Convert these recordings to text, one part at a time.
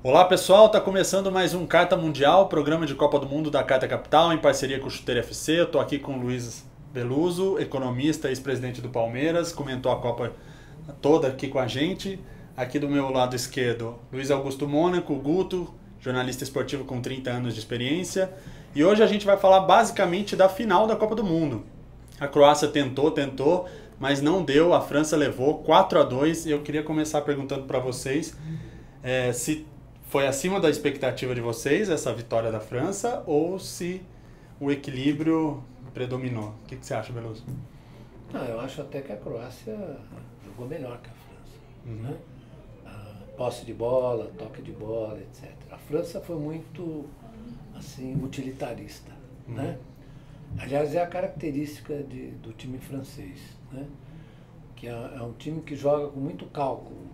Olá pessoal, está começando mais um Carta Mundial, programa de Copa do Mundo da Carta Capital, em parceria com o Chuteira FC. Eu estou aqui com o Luiz Beluso, economista e ex-presidente do Palmeiras, comentou a Copa toda aqui com a gente. Aqui do meu lado esquerdo, Luiz Augusto Mônaco, o Guto, jornalista esportivo com 30 anos de experiência. E hoje a gente vai falar basicamente da final da Copa do Mundo. A Croácia tentou, mas não deu, a França levou 4-2. E eu queria começar perguntando para vocês se foi acima da expectativa de vocês essa vitória da França ou se o equilíbrio predominou. O que você acha, Beluso? Eu acho até que a Croácia jogou melhor que a França. Né? Posse de bola, toque de bola, etc. A França foi muito assim, utilitarista. Né? Aliás, é a característica do time francês. Né? Que é um time que joga com muito cálculo.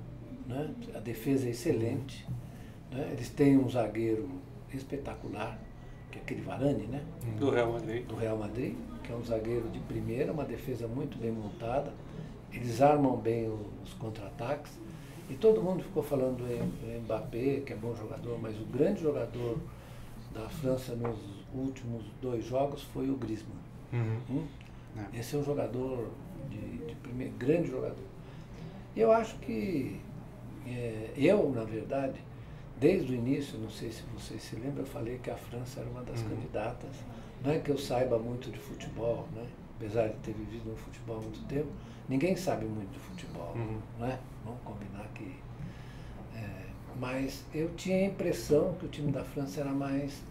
Né? A defesa é excelente. Né? Eles têm um zagueiro espetacular, que é aquele Varane, né? Do Real Madrid. Do Real Madrid, que é um zagueiro de primeira, uma defesa muito bem montada. Eles armam bem os contra-ataques. E todo mundo ficou falando do Mbappé, que é bom jogador, mas o grande jogador da França nos últimos 2 jogos foi o Griezmann. Esse é um jogador de primeiro, grande jogador. E eu acho que na verdade, desde o início, não sei se vocês se lembram, eu falei que a França era uma das candidatas. Não é que eu saiba muito de futebol, né? Apesar de ter vivido no futebol há muito tempo, ninguém sabe muito de futebol, né? Vamos combinar que... mas eu tinha a impressão que o time da França era mais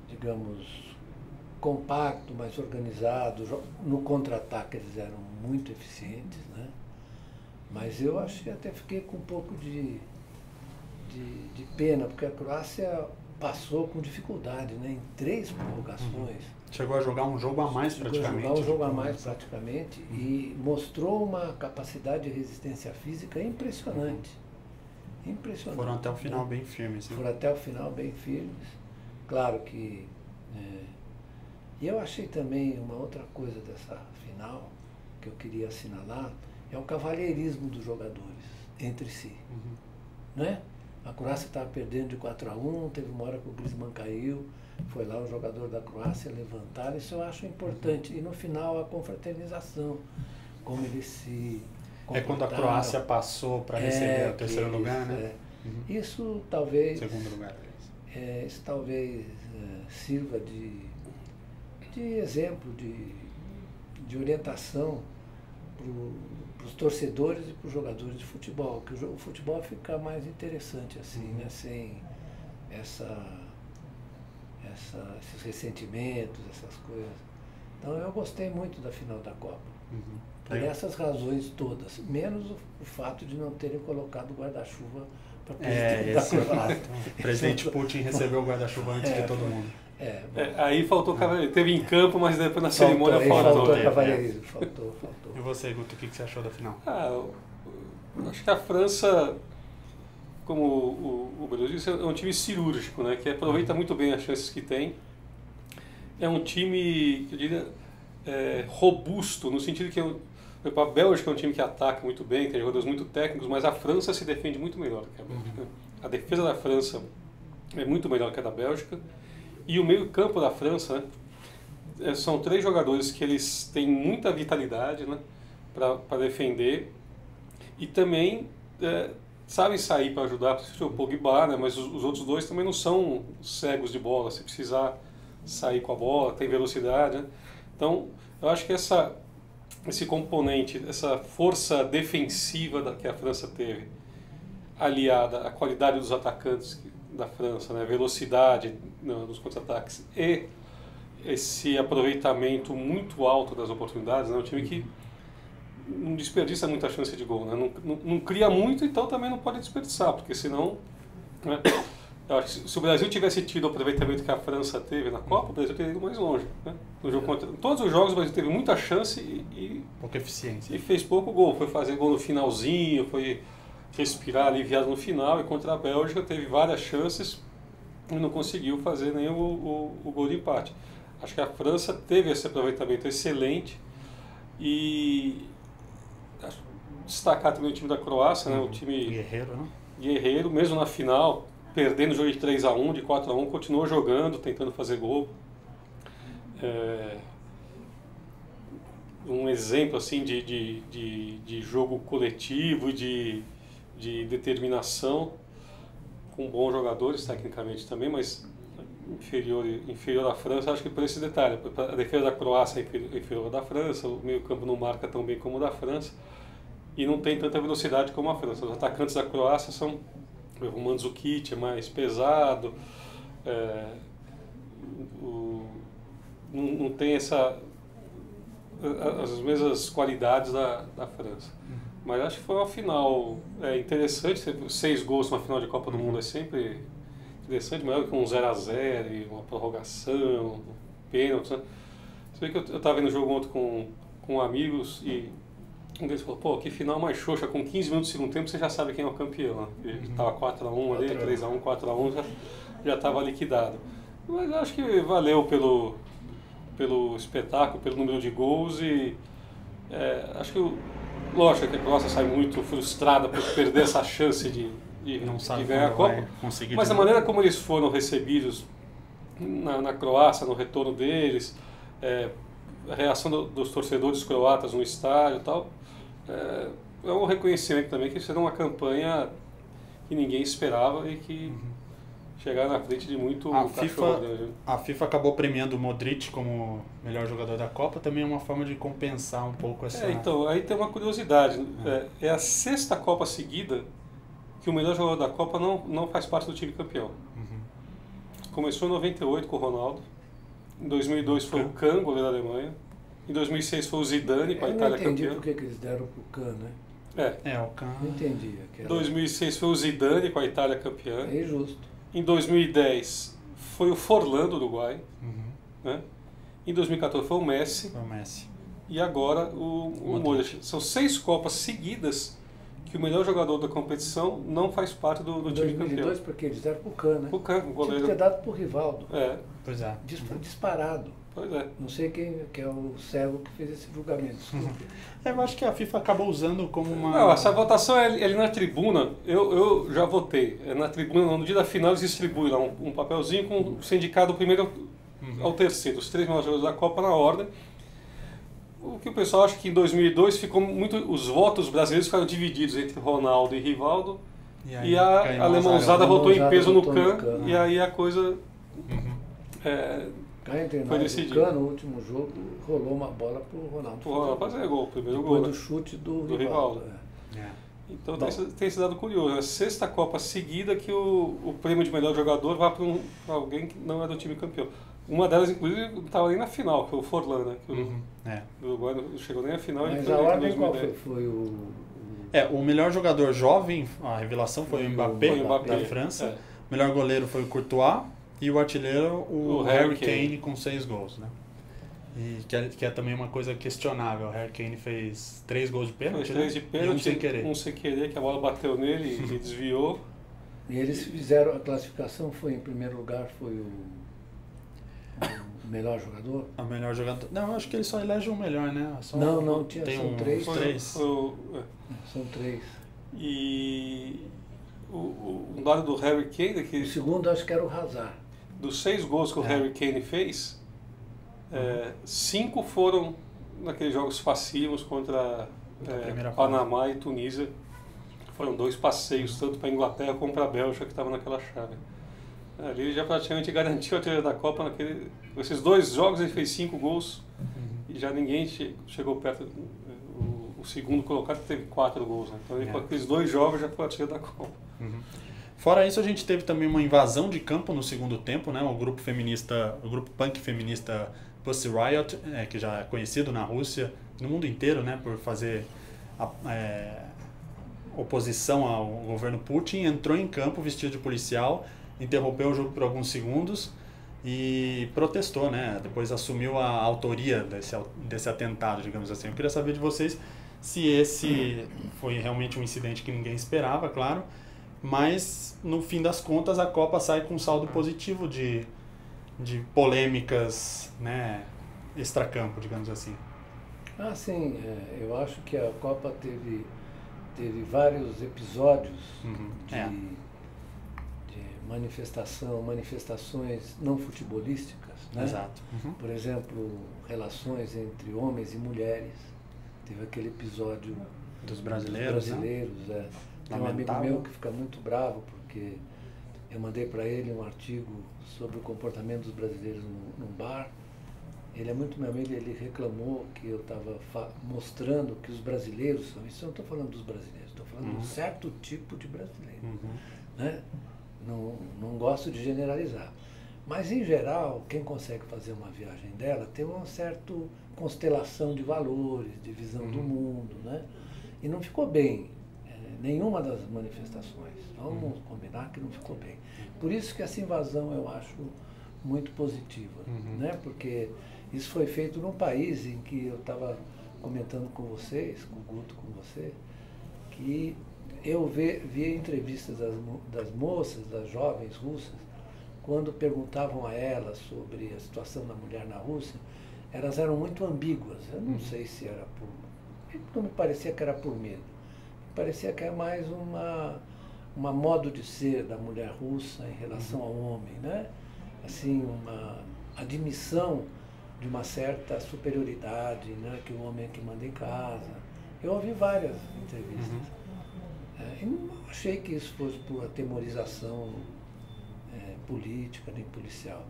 digamos, compacto, mais organizado. No contra-ataque eles eram muito eficientes, né? Mas eu até fiquei com um pouco de pena, porque a Croácia passou com dificuldade, né? Em 3 prorrogações. Chegou a jogar um jogo a mais praticamente. E mostrou uma capacidade de resistência física impressionante. Impressionante. Foram até o final bem firmes. Foram até o final bem firmes. Claro que... E eu achei também uma outra coisa dessa final, que eu queria assinalar, é o cavalheirismo dos jogadores entre si. Né? A Croácia estava perdendo de 4-1, teve uma hora que o Griezmann caiu, foi lá o jogador da Croácia levantar, isso eu acho importante. E no final a confraternização, como eles se quando a Croácia passou para receber o terceiro lugar, né? Isso talvez... Segundo lugar. Isso talvez sirva de exemplo, de orientação para os torcedores e para os jogadores de futebol, que o futebol fica mais interessante assim, né? Sem esses ressentimentos, essas coisas. Então eu gostei muito da final da Copa, por essas razões todas, menos o fato de não terem colocado o guarda-chuva para presidente da Croácia. O presidente Putin recebeu o guarda-chuva antes de todo mundo. Aí faltou cavalheirismo. Teve em campo, mas depois na cerimônia fora. Faltou cavalheirismo, faltou. E você, Guto, o que você achou da final? Eu acho que a França, como o Beluso disse, é um time cirúrgico, né, que aproveita muito bem as chances que tem. É um time, eu diria, robusto, no sentido que a Bélgica é um time que ataca muito bem, tem jogadores muito técnicos, mas a França se defende muito melhor que a Bélgica. A defesa da França é muito melhor que a da Bélgica. E o meio-campo da França, né, são 3 jogadores que eles têm muita vitalidade, né, para defender e também sabem sair para ajudar, principalmente o Pogba, né, mas os outros 2 também não são cegos de bola, se precisar sair com a bola, tem velocidade. Né? Então, eu acho que esse componente, essa força defensiva que a França teve, aliada à qualidade dos atacantes da França, né, velocidade nos contra-ataques e esse aproveitamento muito alto das oportunidades, né, um time que não desperdiça muita chance de gol, né, não cria muito, então também não pode desperdiçar, porque senão, né, eu acho que se o Brasil tivesse tido o aproveitamento que a França teve na Copa, o Brasil teria ido mais longe. Né, no jogo em todos os jogos o Brasil teve muita chance e pouca eficiência. E fez pouco gol, foi fazer gol no finalzinho, foi respirar aliviado no final, e contra a Bélgica teve várias chances e não conseguiu fazer nem o gol de empate. Acho que a França teve esse aproveitamento excelente e destacar também o time da Croácia, né? O time Guerreiro, né? guerreiro, mesmo na final, perdendo o jogo de 3-1, de 4-1, continuou jogando, tentando fazer gol. Um exemplo assim de jogo coletivo, de determinação, com bons jogadores tecnicamente também, mas inferior à França, acho que por esse detalhe. A defesa da Croácia é inferior à da França, o meio-campo não marca tão bem como o da França e não tem tanta velocidade como a França. Os atacantes da Croácia são... O Mandzukic é mais pesado, não tem as mesmas qualidades da França. Mas acho que foi uma final interessante. 6 gols numa final de Copa do Mundo é sempre interessante, melhor que um 0-0, uma prorrogação, pênalti. Né? Você vê que eu estava vendo o jogo ontem com amigos e um deles falou, pô, que final mais xoxa, com 15 minutos do segundo tempo você já sabe quem é o campeão. Né? Estava 4-1 ali, 3-1, 4-1, já estava liquidado. Mas acho que valeu pelo espetáculo, pelo número de gols e acho que, lógico que a Croácia sai muito frustrada por perder essa chance de ganhar a Copa, mas a maneira como eles foram recebidos na Croácia, no retorno deles, a reação dos torcedores croatas no estádio e tal, é um reconhecimento também que será uma campanha que ninguém esperava e que chegaram na frente de muito cachorro grande. A FIFA acabou premiando o Modric como melhor jogador da Copa, também é uma forma de compensar um pouco essa... Então, aí tem uma curiosidade, é a 6ª Copa seguida que o melhor jogador da Copa não faz parte do time campeão. Começou em 98 com o Ronaldo, em 2002 foi o Kahn, goleiro da Alemanha, em 2006 foi o Zidane com a Itália campeã. Eu não entendi por que eles deram pro Kahn, né? O Kahn... Não entendi. Em 2006 foi o Zidane com a Itália campeã. É injusto. Em 2010 foi o Forlán do Uruguai. Né? Em 2014 foi o Messi. E agora o Modric. São 6 Copas seguidas que o melhor jogador da competição não faz parte do time campeão. Em 2002 porque eles deram pro Kahn, né? O Kahn, o goleiro. Tinha que ter dado pro Rivaldo. Pois é. Disparado. Pois é. Não sei quem que é o cego que fez esse julgamento. Eu acho que a FIFA acabou usando como uma... Não, essa votação é ali na tribuna. Eu já votei. Na tribuna, no dia da final, eles distribuem lá um papelzinho com o indicado do primeiro ao terceiro, os 3 melhores jogadores da Copa na ordem. O que o pessoal acha que em 2002 ficou muito... Os votos brasileiros ficaram divididos entre Ronaldo e Rivaldo. E a alemãozada votou em peso no Kahn. E aí a coisa... Foi decidido. No último jogo, rolou uma bola pro Ronaldo. O Ronaldo fazer gol, o primeiro depois gol. Do chute do Rivaldo. Então tem se dado curioso. É a 6ª Copa seguida que o prêmio de melhor jogador vai para alguém que não é do time campeão. Uma delas, inclusive, não estava nem na final, que foi o Forlán, né? O Uruguai não chegou nem à final. Mas a ordem qual foi o melhor jogador jovem, a revelação foi o Mbappé, da França. O melhor goleiro foi o Courtois. E o artilheiro, o Harry Kane, com 6 gols, né? E que é também uma coisa questionável. O Harry Kane fez 3 gols de pênalti, fez 3 de pênalti, e um sem querer. Um sem querer, que a bola bateu nele e desviou. E eles fizeram a classificação, em primeiro lugar foi o melhor jogador? O melhor jogador... Não, eu acho que ele só elege o melhor, né? São 3. São 3. E o lado do Harry Kane... O segundo acho que era o Hazard. Dos 6 gols que o Harry Kane fez, 5 foram naqueles jogos facílimos contra Panamá e Tunísia. Foram 2 passeios, tanto para a Inglaterra como para a Bélgica, que estava naquela chave. Ali ele já praticamente garantiu a artilharia da Copa. Esses 2 jogos ele fez 5 gols e já ninguém chegou perto. O segundo colocado teve 4 gols. Né? Então ele com aqueles 2 jogos já foi a artilharia da Copa. Fora isso, a gente teve também uma invasão de campo no segundo tempo, né? O grupo punk feminista Pussy Riot, que já é conhecido na Rússia, no mundo inteiro, né? Por fazer oposição ao governo Putin, entrou em campo vestido de policial, interrompeu o jogo por alguns segundos e protestou, né? Depois assumiu a autoria desse atentado, digamos assim. Eu queria saber de vocês se esse foi realmente um incidente que ninguém esperava, claro, mas no fim das contas a Copa sai com um saldo positivo de polêmicas, né, extracampo, digamos assim. Sim, eu acho que a Copa teve teve vários episódios Uhum. de manifestações não futebolísticas, né? Exato. Uhum. Por exemplo, relações entre homens e mulheres. Teve aquele episódio Dos brasileiros, né? é. Tem um amigo meu que fica muito bravo porque eu mandei para ele um artigo sobre o comportamento dos brasileiros num bar. Ele é muito meu amigo, ele reclamou que eu estava mostrando que os brasileiros, isso eu não estou falando dos brasileiros, estou falando de um certo tipo de brasileiro. Né? Não gosto de generalizar. Mas, em geral, quem consegue fazer uma viagem dela tem uma certa constelação de valores, de visão do mundo. Né? E não ficou bem nenhuma das manifestações. Vamos combinar que não ficou bem. Por isso que essa invasão eu acho muito positiva. Né? Porque isso foi feito num país em que eu estava comentando com vocês, com o Guto, com você, que eu via entrevistas das moças, das jovens russas, quando perguntavam a elas sobre a situação da mulher na Rússia, elas eram muito ambíguas. Eu não sei se era por... Não me parecia que era por medo. Me parecia que era mais uma modo de ser da mulher russa em relação ao homem, né? Assim, uma admissão de uma certa superioridade, né? Que o homem é que manda em casa. Eu ouvi várias entrevistas. E não achei que isso fosse por atemorização política nem policial.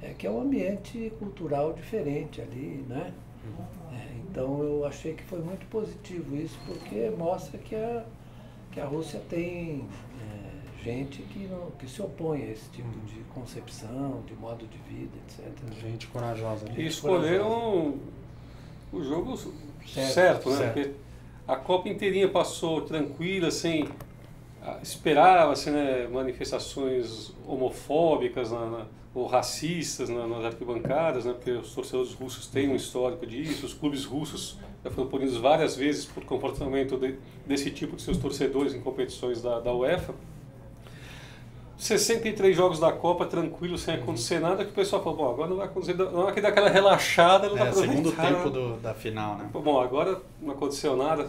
É que é um ambiente cultural diferente ali, né? Então eu achei que foi muito positivo isso, porque mostra que a Rússia tem gente que se opõe a esse tipo de concepção, de modo de vida, etc. Gente corajosa. E escolheram o jogo certo, né? Porque a Copa inteirinha passou tranquila, sem... Esperava-se, né, manifestações homofóbicas ou racistas nas arquibancadas, né, porque os torcedores russos têm um histórico disso, os clubes russos já foram punidos várias vezes por comportamento desse tipo de seus torcedores em competições da UEFA. 63 jogos da Copa, tranquilo, sem acontecer nada, que o pessoal falou, bom, agora não vai acontecer, não vai dar aquela relaxada, não vai segundo tempo da final, né? Bom, agora não aconteceu nada.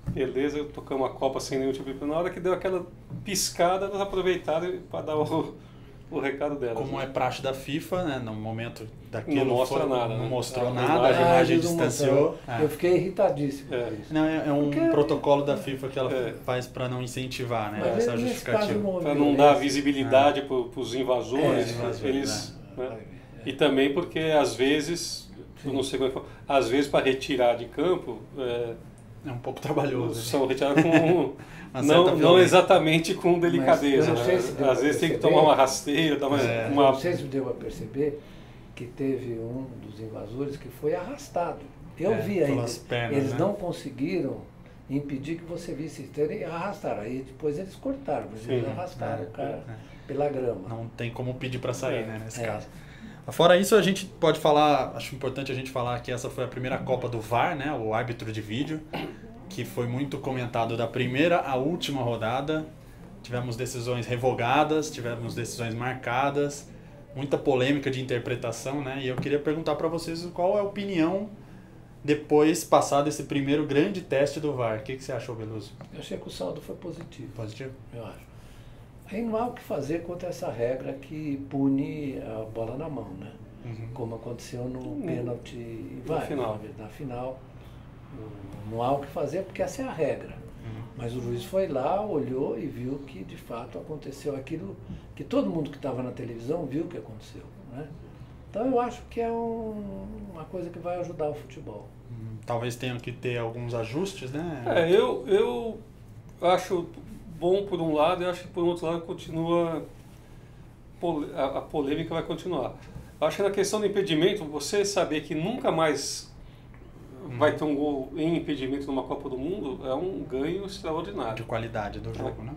Beleza, tocamos a Copa sem nenhum tipo de... Na hora que deu aquela piscada, nós aproveitaram para dar o recado dela. Como é praxe da FIFA, né? No momento daquilo... Não mostra nada, Não né? mostrou nada, a imagem distanciou. Eu fiquei irritadíssimo com isso. Não, é um protocolo da FIFA que ela faz para não incentivar, né? Mas essa justificativa. Para não dar visibilidade para os invasores. Né? E também porque, às vezes, eu não sei como é que foi, às vezes para retirar de campo... É um pouco trabalhoso. São retirados com... não exatamente com delicadeza. Né? Às vezes tem que tomar uma rasteira, dar uma... Não sei se deu a perceber que teve um dos invasores que foi arrastado. Eu vi ainda. Eles não conseguiram impedir que você visse. Eles arrastaram. Aí depois eles cortaram, mas eles arrastaram o cara pela grama. Não tem como pedir para sair, né, nesse caso. Fora isso, a gente pode falar, acho importante a gente falar que essa foi a primeira Copa do VAR, né, o árbitro de vídeo, que foi muito comentado da primeira à última rodada. Tivemos decisões revogadas, tivemos decisões marcadas, muita polêmica de interpretação, né, e eu queria perguntar para vocês qual é a opinião depois passado esse primeiro grande teste do VAR. O que você achou, Beluso? Eu achei que o saldo foi positivo. Positivo? Eu acho. Aí não há o que fazer contra essa regra que pune a bola na mão, né? Como aconteceu no pênalti na final. Não há o que fazer porque essa é a regra. Mas o juiz foi lá, olhou e viu que de fato aconteceu aquilo que todo mundo que estava na televisão viu que aconteceu, né? Então eu acho que é uma coisa que vai ajudar o futebol. Talvez tenham que ter alguns ajustes, né? Eu acho bom por um lado, e acho que por outro lado continua, a polêmica vai continuar. Eu acho que na questão do impedimento, você saber que nunca mais vai ter um gol em impedimento numa Copa do Mundo é um ganho extraordinário. De qualidade do jogo, né?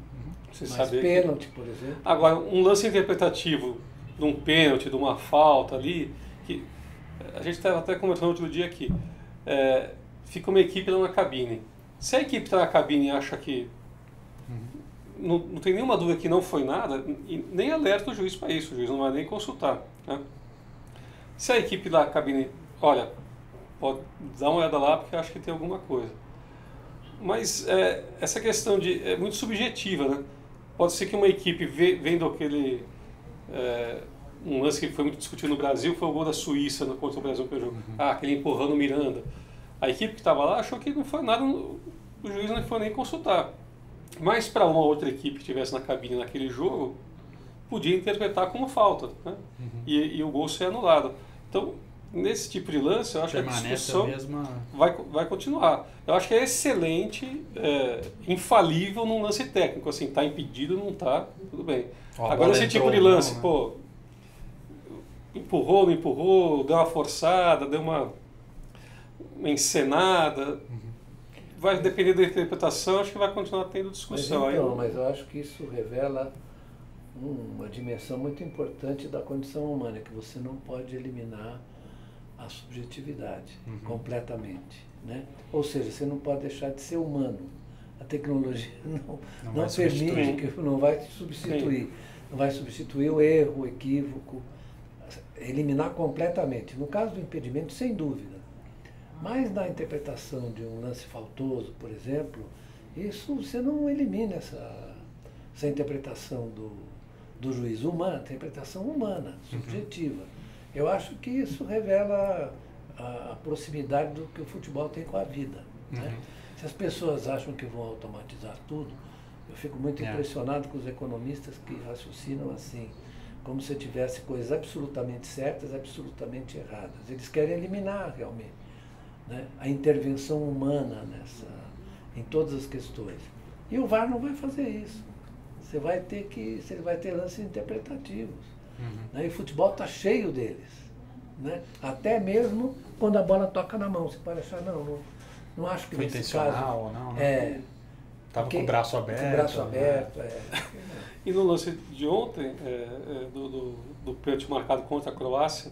Você saber pênalti, por exemplo. Agora, um lance interpretativo de um pênalti, de uma falta ali, que a gente estava até comentando outro dia aqui, fica uma equipe lá na cabine. Se a equipe está na cabine e acha que não tem nenhuma dúvida que não foi nada, e nem alerta o juiz para isso, o juiz não vai nem consultar, né? Se a equipe da cabine, olha, pode dar uma olhada lá porque acho que tem alguma coisa. Mas essa questão é muito subjetiva, né? Pode ser que uma equipe vendo aquele... um lance que foi muito discutido no Brasil foi o gol da Suíça contra o Brasil que eu jogo. Aquele empurrando o Miranda. A equipe que estava lá achou que não foi nada, o juiz não foi nem consultar. Mas para uma outra equipe que estivesse na cabine naquele jogo, podia interpretar como falta, né? E o gol ser anulado. Então, nesse tipo de lance, eu acho que a discussão vai continuar. Eu acho que é excelente, infalível num lance técnico. Assim, está impedido, não está, tudo bem. Agora, esse tipo de lance, né? Pô, empurrou, não empurrou, deu uma forçada, deu uma encenada. Vai depender da interpretação, acho que vai continuar tendo discussão. Mas eu acho que isso revela uma dimensão muito importante da condição humana, que você não pode eliminar a subjetividade completamente, né? Ou seja, você não pode deixar de ser humano. A tecnologia não permite, não vai substituir. Sim. Não vai substituir o erro, o equívoco, eliminar completamente. No caso do impedimento, sem dúvida. Mas na interpretação de um lance faltoso, por exemplo, isso você não elimina essa interpretação do juiz humano, interpretação humana, subjetiva. Eu acho que isso revela a proximidade do que o futebol tem com a vida, né? Se as pessoas acham que vão automatizar tudo, eu fico muito impressionado com os economistas que raciocinam assim, como se tivesse coisas absolutamente certas, absolutamente erradas. Eles querem eliminar realmente, né, a intervenção humana em todas as questões. E o VAR não vai fazer isso. Você vai ter lances interpretativos. Né? E o futebol está cheio deles. Né? Até mesmo quando a bola toca na mão. Você pode achar, não acho que foi nesse intencional caso, ou não, né? Estava com o braço aberto. Com o braço aberto, E no lance de ontem, do pênalti marcado contra a Croácia,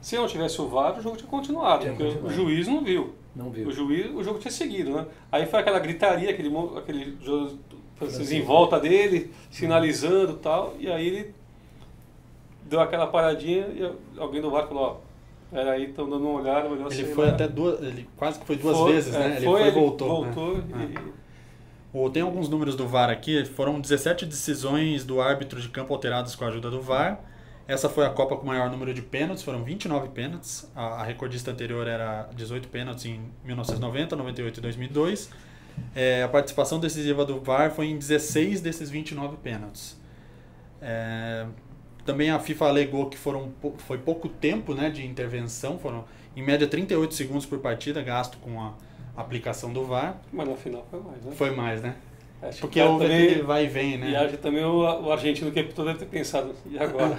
se não tivesse o VAR, o jogo tinha continuado, porque o juiz não viu. Não viu. O jogo tinha seguido, né? Aí foi aquela gritaria, aquele jogo em volta dele, sinalizando e tal, e aí ele deu aquela paradinha e alguém do VAR falou, peraí, estão dando uma olhada, melhor ele foi até ele quase que foi duas vezes, né? Ele foi e voltou. Né? Tem alguns números do VAR aqui, foram 17 decisões do árbitro de campo alteradas com a ajuda do VAR. Essa foi a Copa com o maior número de pênaltis, foram 29 pênaltis. A recordista anterior era 18 pênaltis em 1990, 98 e 2002. A participação decisiva do VAR foi em 16 desses 29 pênaltis. Também a FIFA alegou que foi pouco tempo, né, de intervenção, foram em média 38 segundos por partida gasto com a aplicação do VAR. Mas no final foi mais, né? Foi mais, né? Acho porque houve aquele vai e vem, né? E acho que também o argentino que apitou deve ter pensado, e agora?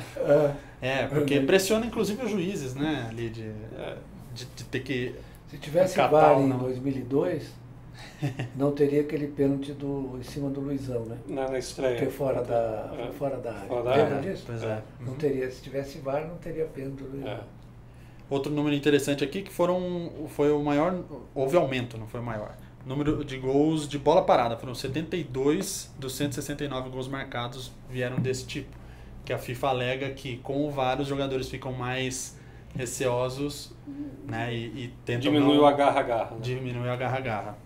Porque pressiona inclusive os juízes, né? Ali de ter que... Se tivesse VAR em 2002, não teria aquele pênalti em cima do Luizão, né? Na estreia. Porque fora da área. Lembra disso? Pois é. Não teria, se tivesse VAR, não teria pênalti do Luizão. Outro número interessante aqui que foi o maior, houve aumento, não foi o maior. Número de gols de bola parada, foram 72 dos 169 gols marcados vieram desse tipo. Que a FIFA alega que com o VAR os jogadores ficam mais receosos, né, e tentam... Diminui o agarra-agarra. Né? Diminui o agarra-agarra.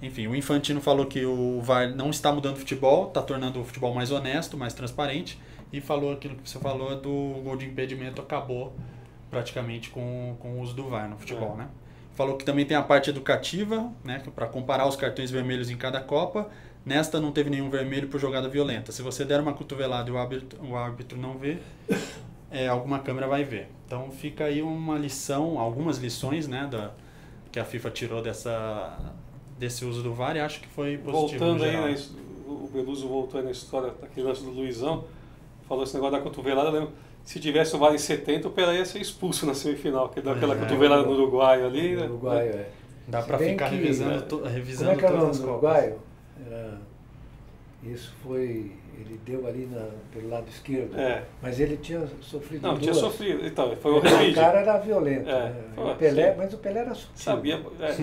Enfim, o Infantino falou que o VAR não está mudando o futebol, está tornando o futebol mais honesto, mais transparente, e falou aquilo que você falou do gol de impedimento acabou praticamente com o uso do VAR no futebol, né? Falou que também tem a parte educativa, né, para comparar os cartões vermelhos em cada Copa. Nesta não teve nenhum vermelho por jogada violenta. Se você der uma cotovelada e o árbitro não vê, alguma câmera vai ver. Então fica aí uma lição, algumas lições, né, que a FIFA tirou desse uso do VAR, e acho que foi positivo. Voltando aí, o Beluso voltou aí na história daquele lance do Luizão, falou esse negócio da cotovelada, eu lembro. Se tivesse o VAR em 70, o Pelé ia ser expulso na semifinal, que deu aquela cotovelada no Uruguai ali, né? Uruguai, Dá pra ficar revisando como é que todas era o nome as do Copas. uruguaio? Isso foi... Ele deu ali pelo lado esquerdo, mas ele tinha sofrido Não, duas. tinha sofrido, então, foi o O Remídio. cara era violento, né? Mas o Pelé era sutil.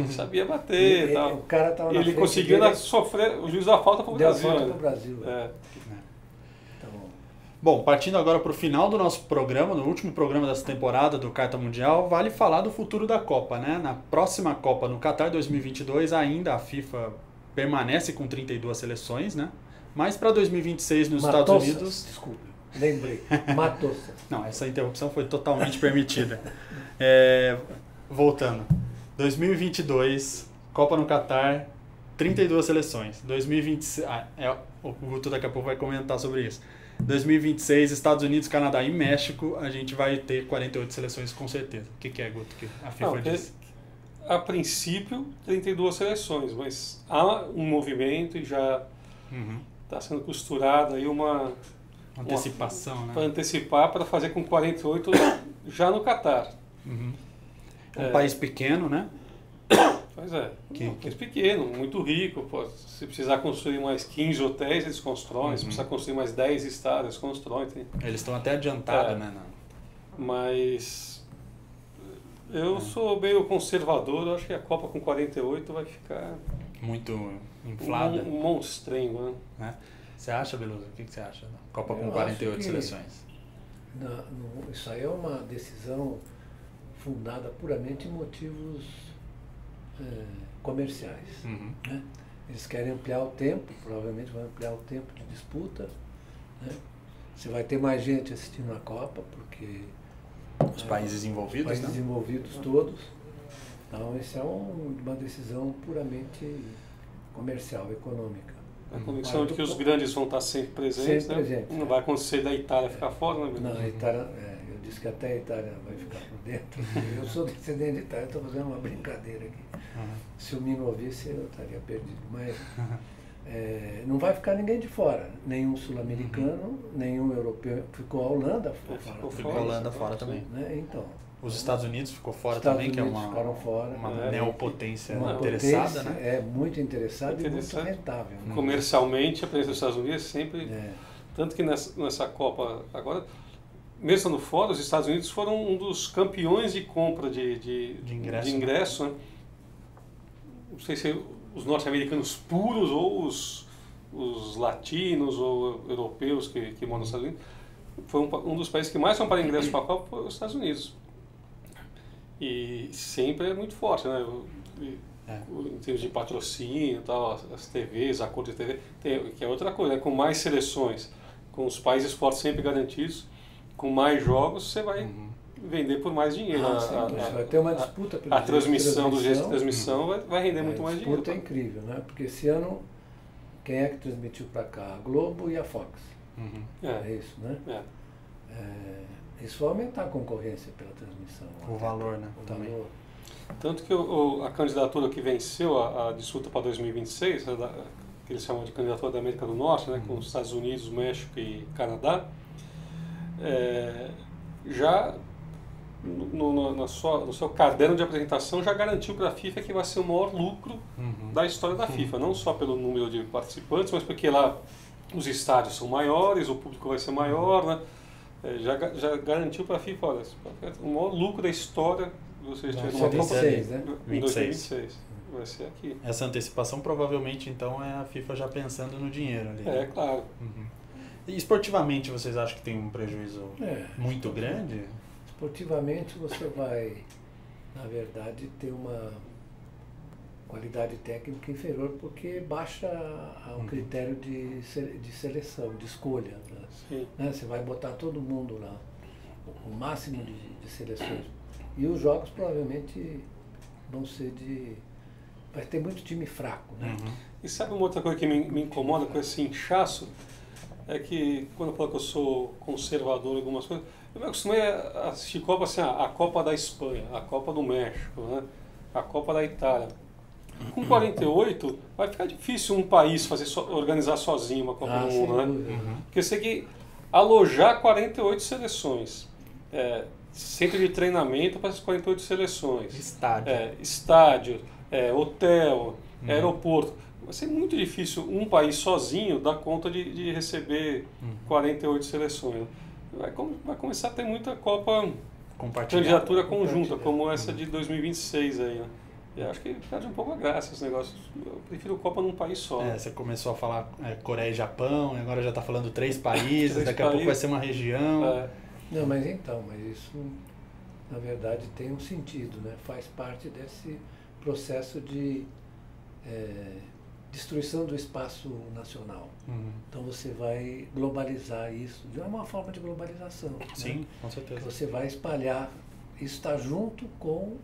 Sabia bater e tal. O cara tava na ele frente conseguiu dele, sofrer, o juiz da falta pro deu Brasil. falta né? pro Brasil. É. Então, Bom, partindo agora para o final do nosso programa, no último programa dessa temporada do Carta Mundial, vale falar do futuro da Copa, né? Na próxima Copa, no Qatar 2022, ainda a FIFA permanece com 32 seleções, né? Mas para 2026 nos Estados Unidos... Desculpa, lembrei. Matou-se. Não, essa interrupção foi totalmente permitida. Voltando. 2022, Copa no Qatar, 32 seleções. 2026... o Guto daqui a pouco vai comentar sobre isso. 2026, Estados Unidos, Canadá e México, a gente vai ter 48 seleções com certeza. O que é, Guto, que a FIFA diz? A princípio, 32 seleções, mas há um movimento e já está sendo costurado aí uma antecipação, né? Para antecipar, para fazer com 48 já no Qatar. Um país pequeno, né? Pois é, um país pequeno, muito rico. Se precisar construir mais 15 hotéis, eles constroem. Se precisar construir mais 10 estádios, eles constroem. Eles estão até adiantados, né? Mas eu sou meio conservador, eu acho que a Copa com 48 vai ficar... muito inflada. Um monstrengo, né? Você acha, Beluso? O que você acha? Copa com 48 seleções. Isso aí é uma decisão fundada puramente em motivos comerciais. Né? Eles querem ampliar o tempo, provavelmente vão ampliar o tempo de disputa. Né? Você vai ter mais gente assistindo a Copa, porque... Os países envolvidos, os países envolvidos todos. Então, isso é uma decisão puramente comercial, econômica. A convicção de que os grandes vão estar sempre presentes, sempre presentes. Não vai acontecer da Itália ficar fora, né? Não, a Itália, eu disse que até a Itália vai ficar por dentro. Eu sou descendente de Itália, estou fazendo uma brincadeira aqui. Se o Mino ouvisse, eu estaria perdido. Mas não vai ficar ninguém de fora. Nenhum sul-americano, nenhum europeu. Ficou a Holanda fora. Ficou a Holanda fora também. Né? Então, os Estados Unidos ficou fora também, que é uma neopotência interessada, né? É muito interessada e muito rentável. Né? Comercialmente, a presença dos Estados Unidos sempre... Tanto que nessa Copa agora, mesmo no fora, os Estados Unidos foram um dos campeões de compra de ingresso. Né? Não sei se os norte-americanos puros ou os latinos ou europeus que moram nos Estados Unidos. Foi um dos países que mais compraram ingresso para a Copa foi os Estados Unidos. E sempre é muito forte, né? Em termos de patrocínio, tal, as TVs, acordo de TV, que é outra coisa, né? Com mais seleções, com os países fortes sempre garantidos, com mais jogos, você vai vender por mais dinheiro. Vai ter uma disputa pela transmissão, do jeito de transmissão vai render muito mais dinheiro. A disputa é incrível, né? Porque esse ano, quem é que transmitiu para cá? A Globo e a Fox. É isso, né? Isso vai aumentar a concorrência pela transmissão. O valor, né? Também. Tanto que a candidatura que venceu a disputa para 2026, que eles chamam de candidatura da América do Norte, né, com os Estados Unidos, México e Canadá, já no seu caderno de apresentação já garantiu para a FIFA que vai ser o maior lucro da história da FIFA, não só pelo número de participantes, mas porque lá os estádios são maiores, o público vai ser maior, né? Já garantiu para a FIFA, olha, o maior lucro da história de vocês terem uma Copa em 2026. Vai ser aqui. Essa antecipação provavelmente então é a FIFA já pensando no dinheiro ali. Claro. E esportivamente vocês acham que tem um prejuízo muito grande? Esportivamente você vai, na verdade, ter uma qualidade técnica inferior porque baixa o critério de seleção, de escolha. Né? Você vai botar todo mundo lá, o máximo de seleções. E os jogos provavelmente vão ser vai ter muito time fraco. Né? E sabe uma outra coisa que me incomoda com esse inchaço? É que quando eu falo que eu sou conservador em algumas coisas, eu me acostumei a assistir Copa assim, a Copa da Espanha, a Copa do México, né? A Copa da Itália. Com 48, vai ficar difícil um país organizar sozinho uma Copa do Mundo, né? Porque você tem que alojar 48 seleções. Centro de treinamento para essas 48 seleções. Estádio, hotel, aeroporto. Vai ser muito difícil um país sozinho dar conta de receber 48 seleções. Vai começar a ter muita Copa candidatura conjunta, como essa de 2026 aí, né? Eu acho que perde um pouco a graça esse negócio. Eu prefiro Copa num país só. Você começou a falar Coreia e Japão, e agora já está falando 3 países, daqui a pouco vai ser uma região. Não, mas isso, na verdade, tem um sentido, né? Faz parte desse processo de destruição do espaço nacional. Então você vai globalizar isso, é uma forma de globalização. Sim, né? com certeza. Que você vai espalhar, isso está junto com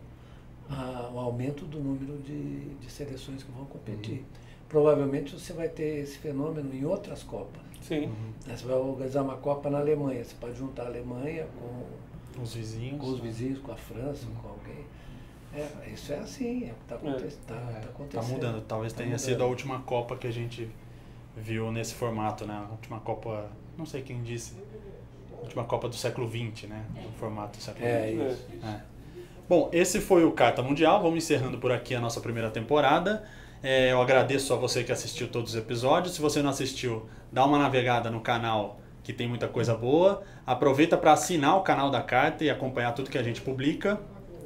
o aumento do número de seleções que vão competir. Provavelmente você vai ter esse fenômeno em outras Copas. Sim. Você vai organizar uma Copa na Alemanha, você pode juntar a Alemanha com os vizinhos, com a França, com alguém. Isso é assim, é o que está acontecendo. Está mudando, talvez tenha sido a última Copa que a gente viu nesse formato, né? A última Copa, não sei quem disse, a última Copa do século XX, né? No formato do século XX. Isso. Bom, esse foi o Carta Mundial, vamos encerrando por aqui a nossa primeira temporada. Eu agradeço a você que assistiu todos os episódios. Se você não assistiu, dá uma navegada no canal que tem muita coisa boa. Aproveita para assinar o canal da Carta e acompanhar tudo que a gente publica.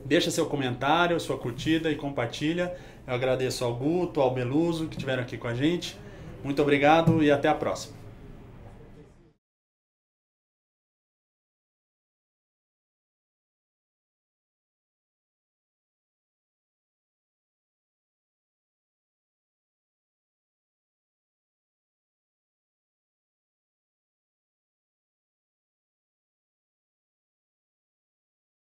Deixa seu comentário, sua curtida e compartilha. Eu agradeço ao Guto, ao Beluso que estiveram aqui com a gente. Muito obrigado e até a próxima.